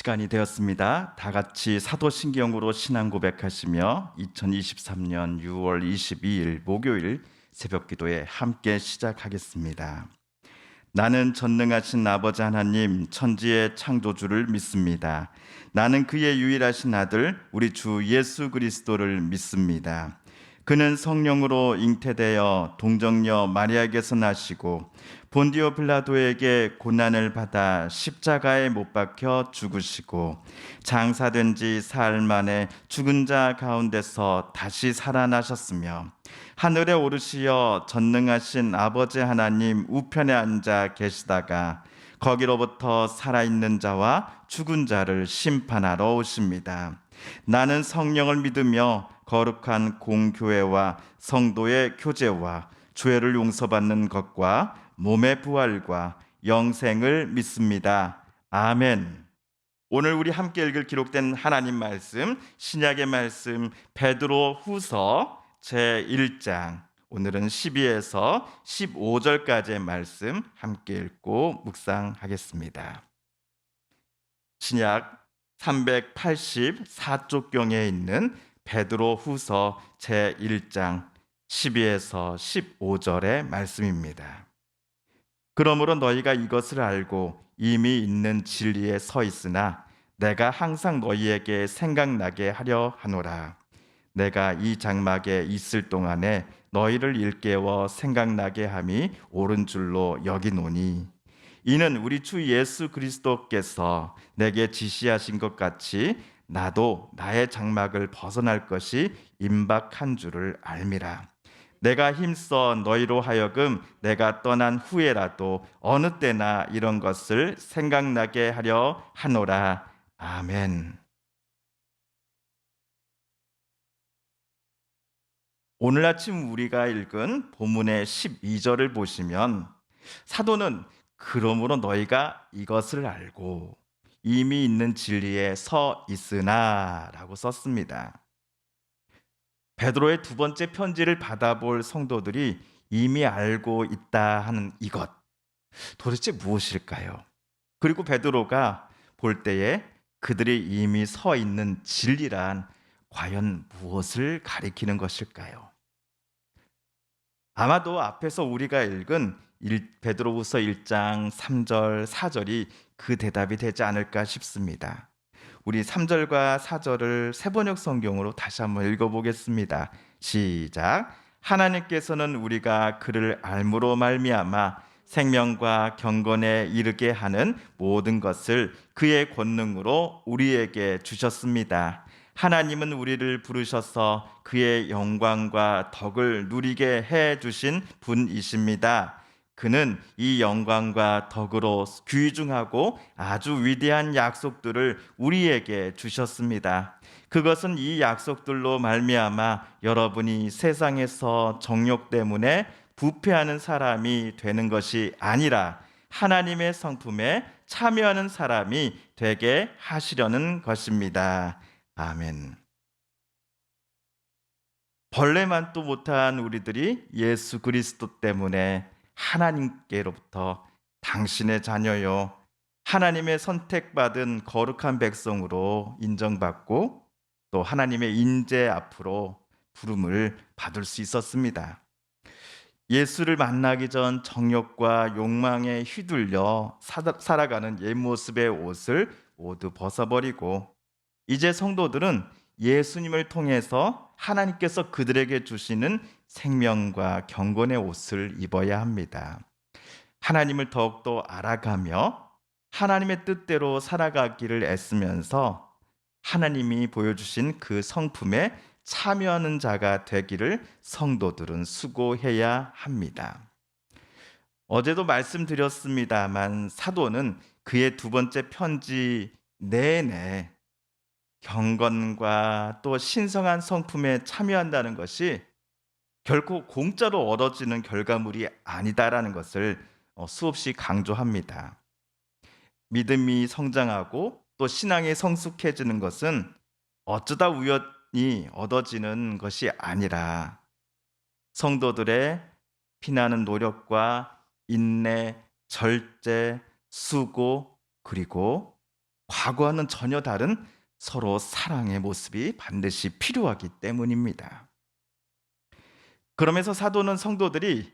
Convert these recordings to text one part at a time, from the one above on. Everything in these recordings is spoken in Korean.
시간이 되었습니다. 다 같이 사도신경으로 신앙 고백하시며 2023년 6월 22일 목요일 새벽기도에 함께 시작하겠습니다. 나는 전능하신 아버지 하나님 천지의 창조주를 믿습니다. 나는 그의 유일하신 아들 우리 주 예수 그리스도를 믿습니다. 그는 성령으로 잉태되어 동정녀 마리아에게서 나시고 본디오 빌라도에게 고난을 받아 십자가에 못 박혀 죽으시고 장사된 지 사흘 만에 죽은 자 가운데서 다시 살아나셨으며 하늘에 오르시어 전능하신 아버지 하나님 우편에 앉아 계시다가 거기로부터 살아있는 자와 죽은 자를 심판하러 오십니다. 나는 성령을 믿으며 거룩한 공교회와 성도의 교제와 죄를 용서받는 것과 몸의 부활과 영생을 믿습니다. 아멘. 오늘 우리 함께 읽을 기록된 하나님 말씀, 신약의 말씀 베드로 후서 제1장, 오늘은 12에서 15절까지의 말씀 함께 읽고 묵상하겠습니다. 신약 384쪽경에 있는 베드로 후서 제1장 12에서 15절의 말씀입니다. 그러므로 너희가 이것을 알고 이미 있는 진리에 서 있으나 내가 항상 너희에게 생각나게 하려 하노라. 내가 이 장막에 있을 동안에 너희를 일깨워 생각나게 함이 옳은 줄로 여기노니 이는 우리 주 예수 그리스도께서 내게 지시하신 것 같이 나도 나의 장막을 벗어날 것이 임박한 줄을 알미라. 내가 힘써 너희로 하여금 내가 떠난 후에라도 어느 때나 이런 것을 생각나게 하려 하노라. 아멘. 오늘 아침 우리가 읽은 본문의 12절을 보시면 사도는 그러므로 너희가 이것을 알고 이미 있는 진리에 서 있으나 라고 썼습니다. 베드로의 두 번째 편지를 받아볼 성도들이 이미 알고 있다 하는 이것, 도대체 무엇일까요? 그리고 베드로가 볼 때에 그들이 이미 서 있는 진리란 과연 무엇을 가리키는 것일까요? 아마도 앞에서 우리가 읽은 베드로후서 1장 3절 4절이 그 대답이 되지 않을까 싶습니다. 우리 3절과 4절을 세번역 성경으로 다시 한번 읽어보겠습니다. 시작. 하나님께서는 우리가 그를 알므로 말미암아 생명과 경건에 이르게 하는 모든 것을 그의 권능으로 우리에게 주셨습니다. 하나님은 우리를 부르셔서 그의 영광과 덕을 누리게 해 주신 분이십니다. 그는 이 영광과 덕으로 귀중하고 아주 위대한 약속들을 우리에게 주셨습니다. 그것은 이 약속들로 말미암아 여러분이 세상에서 정욕 때문에 부패하는 사람이 되는 것이 아니라 하나님의 성품에 참여하는 사람이 되게 하시려는 것입니다. 아멘. 벌레만도 못한 우리들이 예수 그리스도 때문에 하나님께로부터 당신의 자녀요, 하나님의 선택받은 거룩한 백성으로 인정받고 또 하나님의 인재 앞으로 부름을 받을 수 있었습니다. 예수를 만나기 전 정욕과 욕망에 휘둘려 살아가는 옛 모습의 옷을 모두 벗어버리고 이제 성도들은 예수님을 통해서 하나님께서 그들에게 주시는 생명과 경건의 옷을 입어야 합니다. 하나님을 더욱더 알아가며 하나님의 뜻대로 살아가기를 애쓰면서 하나님이 보여주신 그 성품에 참여하는 자가 되기를 성도들은 수고해야 합니다. 어제도 말씀드렸습니다만 사도는 그의 두 번째 편지 내내 경건과 또 신성한 성품에 참여한다는 것이 결코 공짜로 얻어지는 결과물이 아니다라는 것을 수없이 강조합니다. 믿음이 성장하고 또 신앙이 성숙해지는 것은 어쩌다 우연히 얻어지는 것이 아니라 성도들의 피나는 노력과 인내, 절제, 수고, 그리고 과거와는 전혀 다른 서로 사랑의 모습이 반드시 필요하기 때문입니다. 그러면서 사도는 성도들이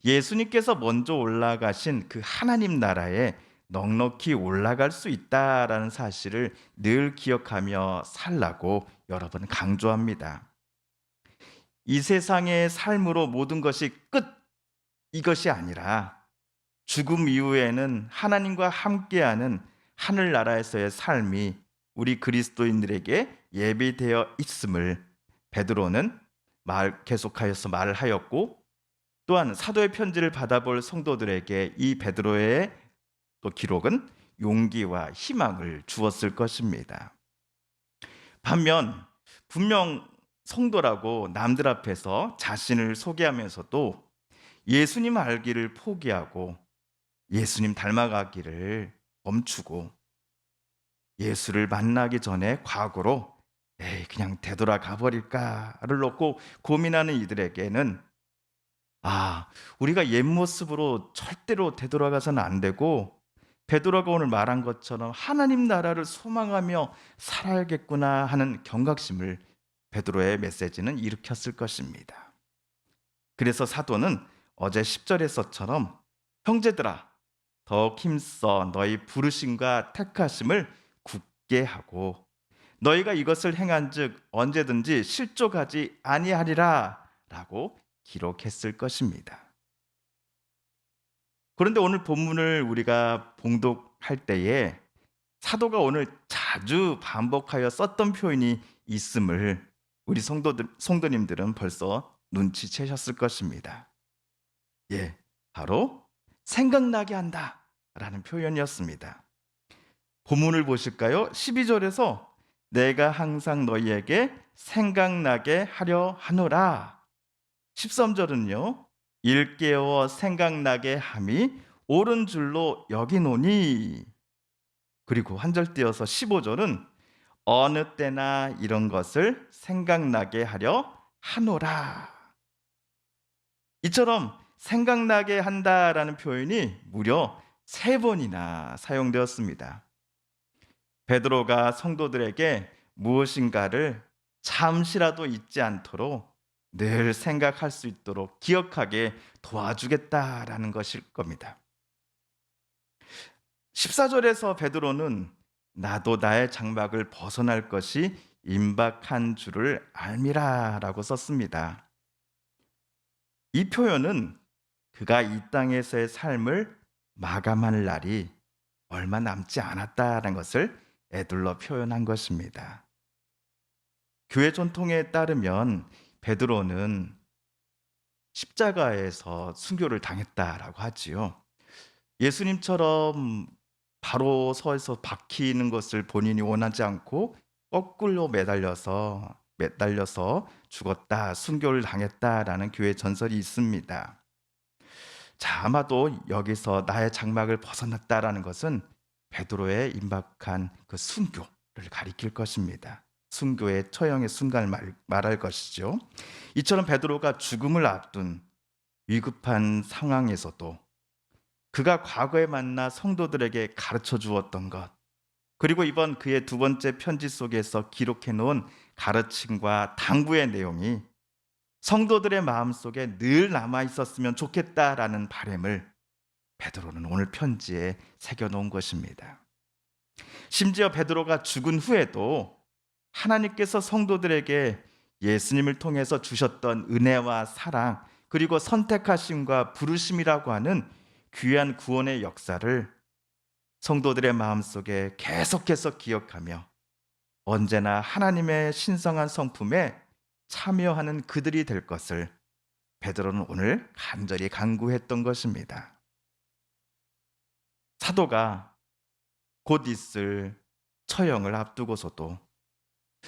예수님께서 먼저 올라가신 그 하나님 나라에 넉넉히 올라갈 수 있다라는 사실을 늘 기억하며 살라고 여러 번 강조합니다. 이 세상의 삶으로 모든 것이 끝, 이것이 아니라 죽음 이후에는 하나님과 함께하는 하늘나라에서의 삶이 우리 그리스도인들에게 예비되어 있음을 베드로는 계속하여서 말을 하였고, 또한 사도의 편지를 받아볼 성도들에게 이 베드로의 또 기록은 용기와 희망을 주었을 것입니다. 반면 분명 성도라고 남들 앞에서 자신을 소개하면서도 예수님 알기를 포기하고 예수님 닮아가기를 멈추고 예수를 만나기 전에 과거로 에이 그냥 되돌아가 버릴까를 놓고 고민하는 이들에게는 우리가 옛 모습으로 절대로 되돌아가서는 안 되고 베드로가 오늘 말한 것처럼 하나님 나라를 소망하며 살아야겠구나 하는 경각심을 베드로의 메시지는 일으켰을 것입니다. 그래서 사도는 어제 10절에서처럼 형제들아 더욱 힘써 너희 부르심과 택하심을 굳게 하고 너희가 이것을 행한즉 언제든지 실족하지 아니하리라 라고 기록했을 것입니다. 그런데 오늘 본문을 우리가 봉독할 때에 사도가 오늘 자주 반복하여 썼던 표현이 있음을 우리 성도님들은 벌써 눈치채셨을 것입니다. 바로 생각나게 한다 라는 표현이었습니다. 본문을 보실까요? 12절에서 내가 항상 너희에게 생각나게 하려 하노라. 13절은요. 일깨워 생각나게 함이 옳은 줄로 여기노니. 그리고 한 절 띄어서 15절은 어느 때나 이런 것을 생각나게 하려 하노라. 이처럼 생각나게 한다라는 표현이 무려 3번이나 사용되었습니다. 베드로가 성도들에게 무엇인가를 잠시라도 잊지 않도록 늘 생각할 수 있도록 기억하게 도와주겠다라는 것일 겁니다. 14절에서 베드로는 나도 나의 장막을 벗어날 것이 임박한 줄을 알미라 라고 썼습니다. 이 표현은 그가 이 땅에서의 삶을 마감할 날이 얼마 남지 않았다는 것을 에둘러 표현한 것입니다. 교회 전통에 따르면 베드로는 십자가에서 순교를 당했다라고 하지요. 예수님처럼 바로 서서 박히는 것을 본인이 원하지 않고 거꾸로 매달려서 죽었다, 순교를 당했다라는 교회 전설이 있습니다. 아마도 여기서 나의 장막을 벗어났다라는 것은 베드로의 임박한 그 순교를 가리킬 것입니다. 순교의 처형의 순간을 말할 것이죠. 이처럼 베드로가 죽음을 앞둔 위급한 상황에서도 그가 과거에 만나 성도들에게 가르쳐 주었던 것, 그리고 이번 그의 2번째 편지 속에서 기록해 놓은 가르침과 당부의 내용이 성도들의 마음속에 늘 남아 있었으면 좋겠다라는 바람을 베드로는 오늘 편지에 새겨 놓은 것입니다. 심지어 베드로가 죽은 후에도 하나님께서 성도들에게 예수님을 통해서 주셨던 은혜와 사랑, 그리고 선택하심과 부르심이라고 하는 귀한 구원의 역사를 성도들의 마음속에 계속해서 기억하며 언제나 하나님의 신성한 성품에 참여하는 그들이 될 것을 베드로는 오늘 간절히 간구했던 것입니다. 사도가 곧 있을 처형을 앞두고서도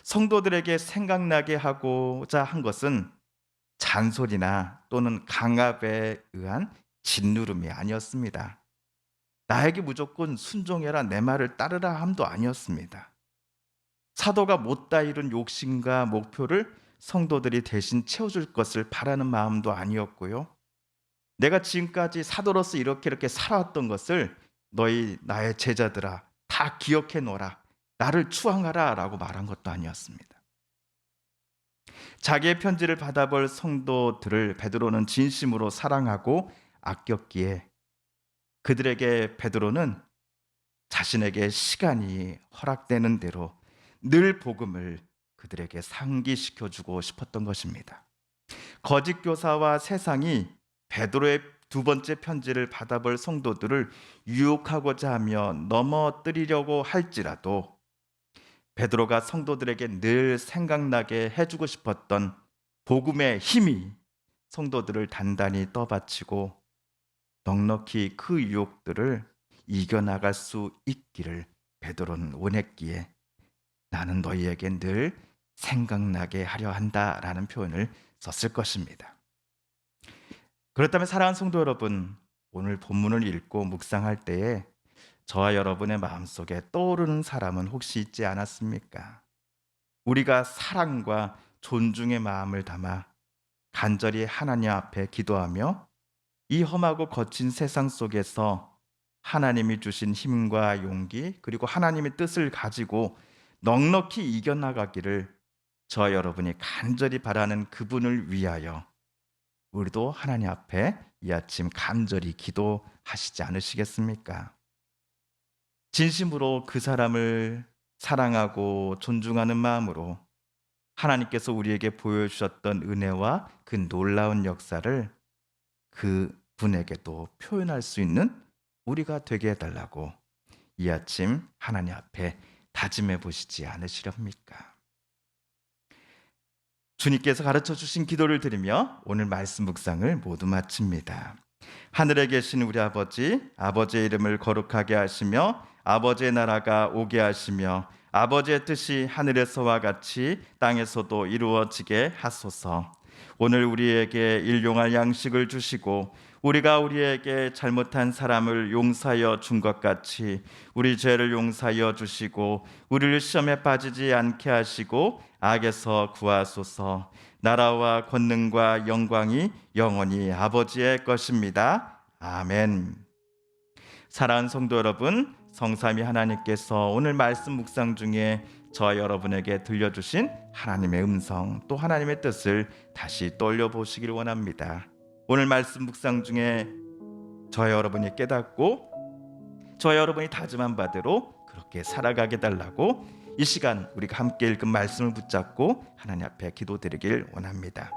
성도들에게 생각나게 하고자 한 것은 잔소리나 또는 강압에 의한 짓누름이 아니었습니다. 나에게 무조건 순종해라, 내 말을 따르라 함도 아니었습니다. 사도가 못다 이룬 욕심과 목표를 성도들이 대신 채워줄 것을 바라는 마음도 아니었고요. 내가 지금까지 사도로서 이렇게 살아왔던 것을 너희 나의 제자들아 다 기억해 놓아라, 나를 추앙하라 라고 말한 것도 아니었습니다. 자기의 편지를 받아볼 성도들을 베드로는 진심으로 사랑하고 아꼈기에 그들에게 베드로는 자신에게 시간이 허락되는 대로 늘 복음을 그들에게 상기시켜주고 싶었던 것입니다. 거짓 교사와 세상이 베드로의 두 번째 편지를 받아볼 성도들을 유혹하고자 하며 넘어뜨리려고 할지라도 베드로가 성도들에게 늘 생각나게 해주고 싶었던 복음의 힘이 성도들을 단단히 떠받치고 넉넉히 그 유혹들을 이겨나갈 수 있기를 베드로는 원했기에 나는 너희에게 늘 생각나게 하려 한다라는 표현을 썼을 것입니다. 그렇다면 사랑하는 성도 여러분, 오늘 본문을 읽고 묵상할 때에 저와 여러분의 마음속에 떠오르는 사람은 혹시 있지 않았습니까? 우리가 사랑과 존중의 마음을 담아 간절히 하나님 앞에 기도하며 이 험하고 거친 세상 속에서 하나님이 주신 힘과 용기 그리고 하나님의 뜻을 가지고 넉넉히 이겨나가기를 저와 여러분이 간절히 바라는 그분을 위하여 우리도 하나님 앞에 이 아침 간절히 기도하시지 않으시겠습니까? 진심으로 그 사람을 사랑하고 존중하는 마음으로 하나님께서 우리에게 보여주셨던 은혜와 그 놀라운 역사를 그 분에게도 표현할 수 있는 우리가 되게 해달라고 이 아침 하나님 앞에 다짐해 보시지 않으시렵니까? 주님께서 가르쳐 주신 기도를 드리며 오늘 말씀 묵상을 모두 마칩니다. 하늘에 계신 우리 아버지, 아버지의 이름을 거룩하게 하시며 아버지의 나라가 오게 하시며 아버지의 뜻이 하늘에서와 같이 땅에서도 이루어지게 하소서. 오늘 우리에게 일용할 양식을 주시고 우리가 우리에게 잘못한 사람을 용서하여 준 것 같이 우리 죄를 용서하여 주시고 우리를 시험에 빠지지 않게 하시고 악에서 구하소서. 나라와 권능과 영광이 영원히 아버지의 것입니다. 아멘. 사랑하는 성도 여러분, 성삼위 하나님께서 오늘 말씀 묵상 중에 저와 여러분에게 들려주신 하나님의 음성 또 하나님의 뜻을 다시 떠올려 보시길 원합니다. 오늘 말씀 묵상 중에 저와 여러분이 깨닫고 저와 여러분이 다짐한 바대로 그렇게 살아가게 달라고 이 시간 우리가 함께 읽은 말씀을 붙잡고 하나님 앞에 기도드리길 원합니다.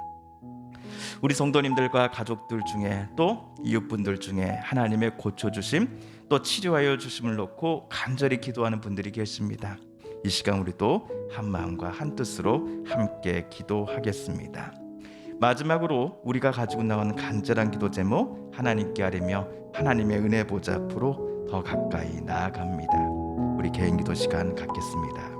우리 성도님들과 가족들 중에 또 이웃분들 중에 하나님의 고쳐주심 또 치료하여 주심을 놓고 간절히 기도하는 분들이 계십니다. 이 시간 우리도 한 마음과 한 뜻으로 함께 기도하겠습니다. 마지막으로 우리가 가지고 나온 간절한 기도 제목 하나님께 아뢰며 하나님의 은혜 보좌 앞으로 더 가까이 나아갑니다. 우리 개인 기도 시간 갖겠습니다.